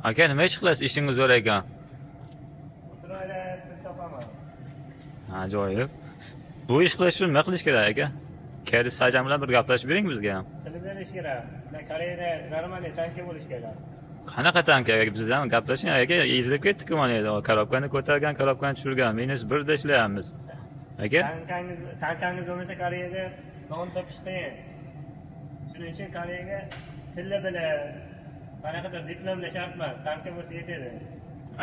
Aka, nima ish qilasiz? Ishingiz zo'r ekan. O'tirayla pul topaman. Ajoyib. Bu ish qilish uchun nima qilish kerak aka? Kari Sajan bilan bir gaplashib bering bizga ham. Qilib berish kerak. Koreyada normalniy tanka bo'lish kerak. Qanaqa tanka aka? Biz ham gaplashing aka. Ezilib ketdik-ku mana endi. Korobkani ko'targan, korobkani tushirgan. -1 ishlayapmiz. Aka? Tankangiz bo'lmasa Koreyada non topish qiyin. Shuning uchun Koreyaga tilla bilan qanaqadir diplomda shart emas, tanka bo'lsa yetadi.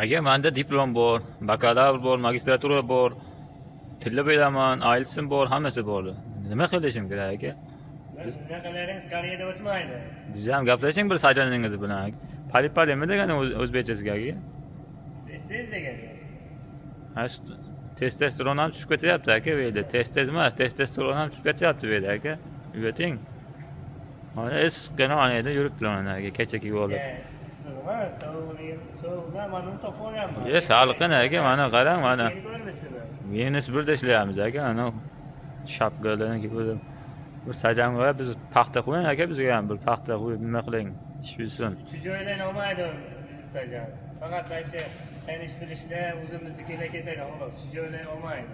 Aka, menda diplom bor, bakalavr bor, magistratura bor. Tilla bilaman, IELTS'im bor, hammasi bor. Nima qilishim kerak aka? Bunaqalaringiz Koreyada o'tmaydi. Biz ham gaplashing bir sajoningiz bilan. Pali nima degani o'zbekchasiga aka? Siz degani. Testosteron ham tushib ketyapti aka bu yerda. Tez emas, testosteron ham tushib ketyapti bu yerda aka. Uyuting. Mana issiqqina onayda yuribdilar mana aka, kecha olib. Issiqmi? Sovuqda mana uni topib olganman. Salqin aka, mana qarang mana. Ko'rmaysizmi? -1 ishlayapmiz aka, ana shapkalarni kiyib. Bir sajamga biz paxta qo'ying aka, bizga ham bir paxta qo'yib nima qiling, ish bilsin. Shu joylarni olmaydi bizni sajam. Faqat o'sha tanish bilishlar o'zimiznikiga ketadi xolos. Shu joylarni olmaydi.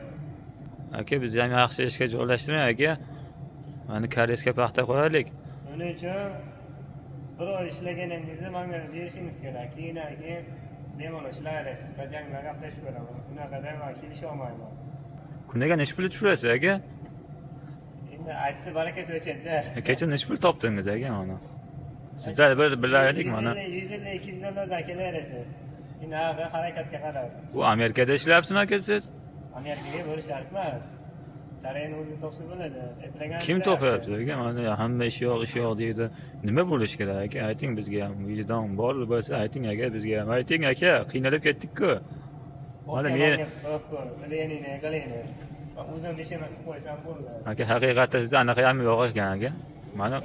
Aka, biz ham yaxshi ishga joylashtiring aka. Mana koreysga paxta qo'yaylik. Shuning uchun bir oy ishlaganingizni menga berishingiz kerak. Keyin bemalol ishlaysiz. Sajam bilan gaplashib ko'raman. Bunaqada men kelisha olmayman. Kuniga necha pul tushirasiz aka? Endi aytsa barakasi o'chadi-da. Kecha necha pul topdingiz aka mana? Sizlar bir bilaylik mana. 150-200 dollardan kelaverasiz. Endi harakatga qarab. Bu Amerikada ishlayapsizmi aka siz? Amerikaga bo'lish shart emas. Tarayni o'zi topsa bo'ladi. Kim topyapti aka? Mana hamma ish yo'q deydi. Nima bo'lish kerak aka? Ayting bizga ham. Vijdon bor bo'lsa ayting aka, bizga ham. Ayting aka, qiynalib ketdik-ku. Mana men o'zim ishimni qilib qo'ysam bo'ldi. aka, haqiqatda sizda anaqa ham yo'q ekan aka. Mana